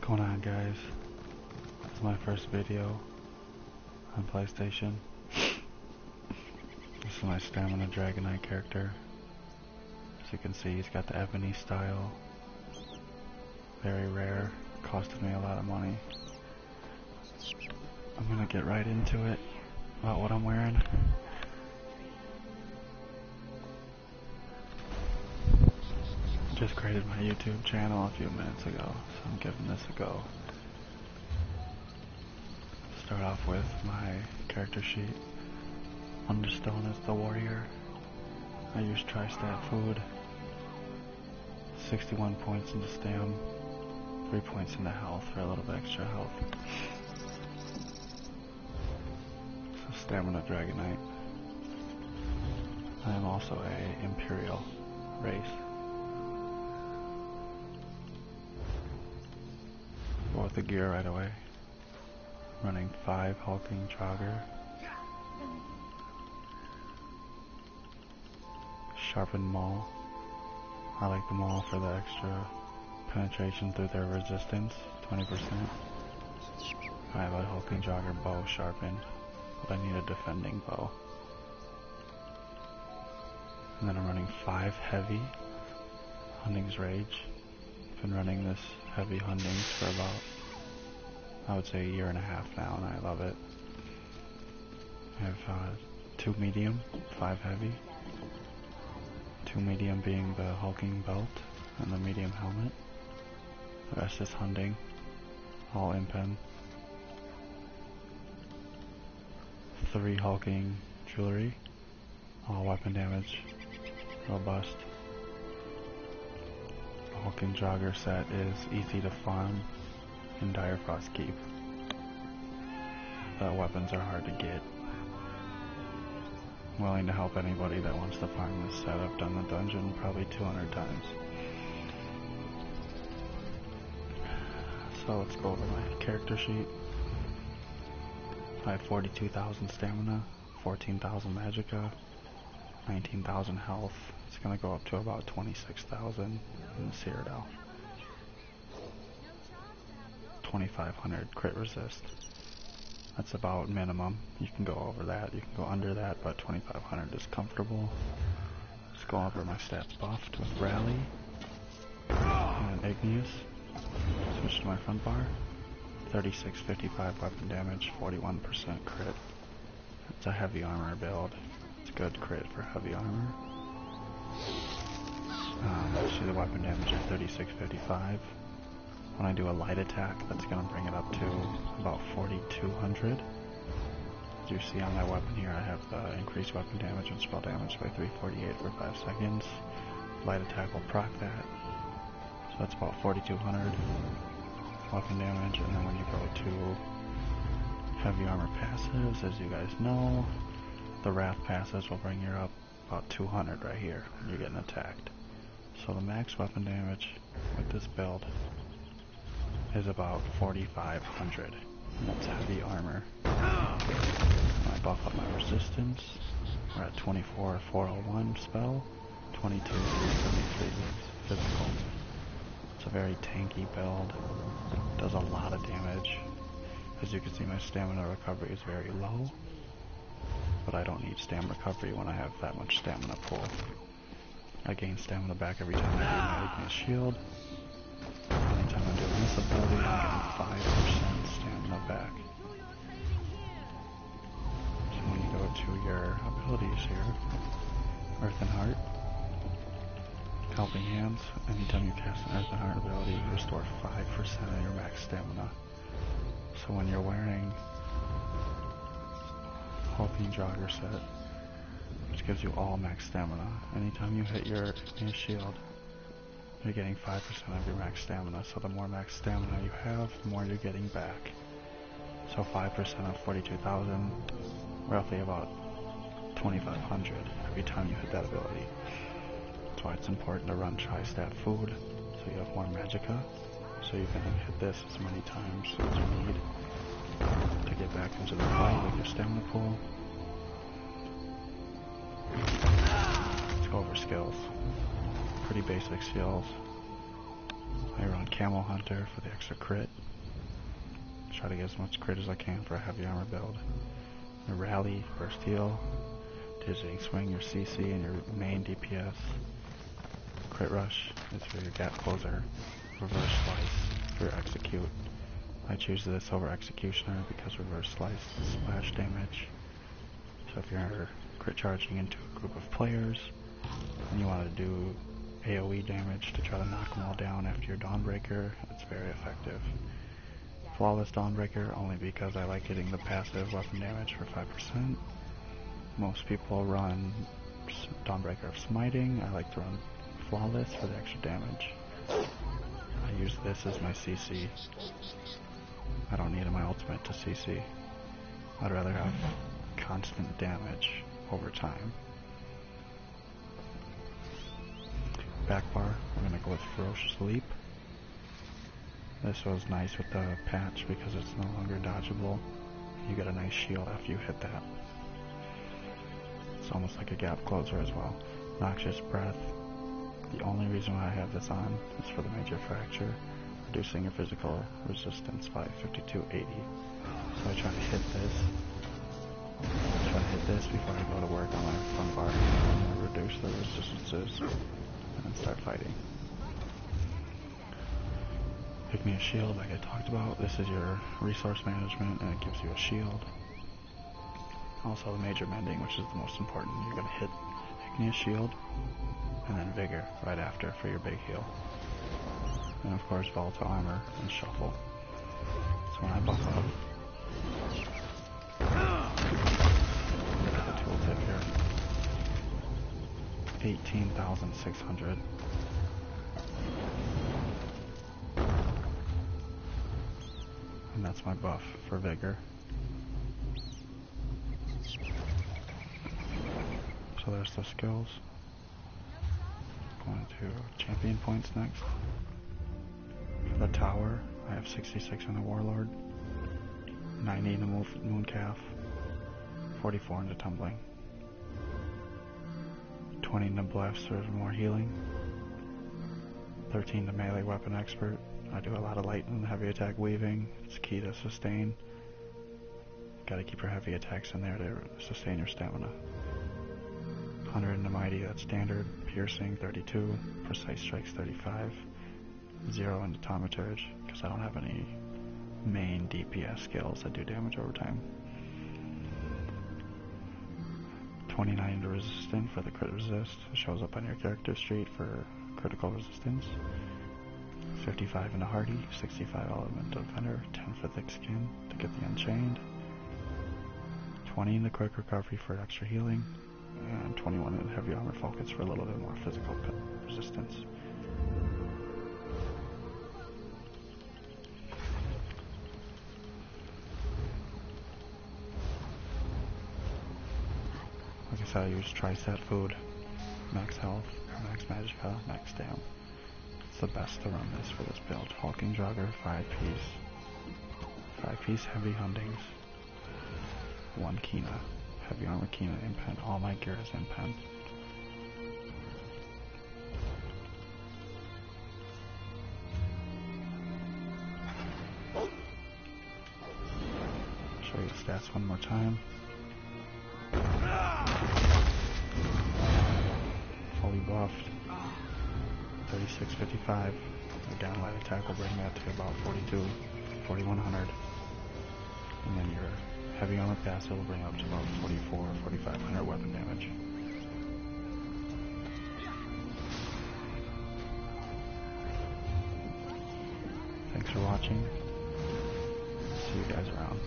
What's going on, guys? This is my first video on PlayStation. This is my Stamina Dragonite character. As you can see, he's got the ebony style. Very rare. Costed me a lot of money. I'm gonna get right into it about what I'm wearing. Just created my YouTube channel a few minutes ago, so I'm giving this a go. Start off with my character sheet. Understone is the warrior. I use tri-stat food. 61 points into stam, 3 points into health for a little bit extra health. So Stamina Dragonite. I am also a Imperial race. Go with the gear right away. Running 5 hulking jogger. Sharpened maul. I like the maul for the extra penetration through their resistance, 20%. I have a hulking jogger bow sharpened, but I need a defending bow. And then I'm running 5 heavy. Hunting's Rage. Been running this heavy Hunting's for about, I would say, a year and a half now, and I love it. I have 2 medium, 5 heavy. 2 medium being the hulking belt and the medium helmet. The rest is Hunting, all impen. 3 hulking jewelry, all weapon damage, robust. The hulking jogger set is easy to farm in Dire Frost Keep. The weapons are hard to get. I'm willing to help anybody that wants to farm this set. I've done the dungeon probably 200 times. So let's go over my character sheet. I have 42,000 stamina, 14,000 magicka, 19,000 health. It's going to go up to about 26,000 in the Cyrodiil. 2,500 crit resist. That's about minimum. You can go over that, you can go under that, but 2,500 is comfortable. Let's go over my stats buffed with Rally and Igneous. Switch to my front bar. 3655 weapon damage, 41% crit. It's a heavy armor build. It's good crit for heavy armor. See the weapon damage at 3655. When I do a light attack, that's going to bring it up to about 4,200. As you see on my weapon here, I have increased weapon damage and spell damage by 348 for 5 seconds. Light attack will proc that. So that's about 4,200 weapon damage. And then when you go to heavy armor passives, as you guys know, the Wrath passives will bring you up about 200 right here when you're getting attacked. So the max weapon damage with this build is about 4,500. That's heavy armor. I buff up my resistance. We're at 24,401 spell, 22,373 physical. It's a very tanky build. Does a lot of damage. As you can see, my stamina recovery is very low, but I don't need stamina recovery when I have that much stamina pool. I gain stamina back every time I do my Igneous Shield. Anytime I'm doing this ability, I'm getting 5% stamina back. So when you go to your abilities here, Earth and Heart, Helping Hands, anytime you cast an Earth and Heart ability, you restore 5% of your max stamina. So when you're wearing Hulking Jogger set, which gives you all max stamina, anytime you hit your Igneous Shield, you're getting 5% of your max stamina. So the more max stamina you have, the more you're getting back. So 5% of 42,000, roughly about 2,500 every time you hit that ability. That's why it's important to run tri-stat food, so you have more magicka, so you can hit this as many times as you need to get back into the fight with your stamina pool. Let's go over skills. Pretty basic skills. I run Camel Hunter for the extra crit. Try to get as much crit as I can for a heavy armor build. Your Rally, Burst Heal, Dizzying Swing, your CC, and your main DPS. Crit Rush is for your Gap Closer. Reverse Slice for your Execute. I choose this over Executioner because Reverse Slice is splash damage. So if you're crit charging into a group of players and you want to do AoE damage to try to knock them all down after your Dawnbreaker, it's very effective. Flawless Dawnbreaker only because I like hitting the passive weapon damage for 5%. Most people run Dawnbreaker of Smiting. I like to run Flawless for the extra damage. I use this as my CC. I don't need my ultimate to CC. I'd rather have constant damage over time. Back bar, I'm going to go with Ferocious Leap. This was nice with the patch because it's no longer dodgeable. You get a nice shield after you hit that. It's almost like a gap closer as well. Noxious Breath. The only reason why I have this on is for the Major Fracture, reducing your physical resistance by 5280. So I try to hit this. Before I go to work on my front bar and reduce the resistances and then start fighting. Pick me a shield like I talked about. This is your resource management and it gives you a shield. Also the Major Mending, which is the most important. You're going to hit Igneous Shield and then Vigor right after for your big heal. And of course Volatile Armor and Shuffle. So when I buff up, look at the tooltip here. 18,600. And that's my buff for Vigor. So there's the skills. Going to champion points next. For the tower, I have 66 in the Warlord, 90 in the Mooncalf, 44 in the Tumbling, 20 in the Bless for more healing, 13 the Melee Weapon Expert. I do a lot of light and heavy attack weaving. It's key to sustain. Gotta keep your heavy attacks in there to sustain your stamina. 100 in the Mighty, that's standard. Piercing, 32. Precise Strikes, 35. 0 in the Taumaturge, because I don't have any main DPS skills that do damage over time. 29 in the Resistant for the crit resist. It shows up on your character sheet for critical resistance. 55 in the Hardy, 65 Elemental Defender, 10 for Thick Skin to get the Unchained. 20 in the Quick Recovery for extra healing. And 21 in the Heavy Armor Focus for a little bit more physical resistance. Like I said, I use Tri-Set Food, Max Health, Max Magicka, Max Stam. It's the best to run this for this build. Hulking Jogger, 5-piece Heavy Hundings, 1 Kina, Heavy Armor Kina Impen. All my gear is Impen. Show you the stats one more time. Fully buffed. 3655. Again, light attack will bring that to about 4100. And then your heavy armor passive will bring up to about 4500 weapon damage. Thanks for watching. See you guys around.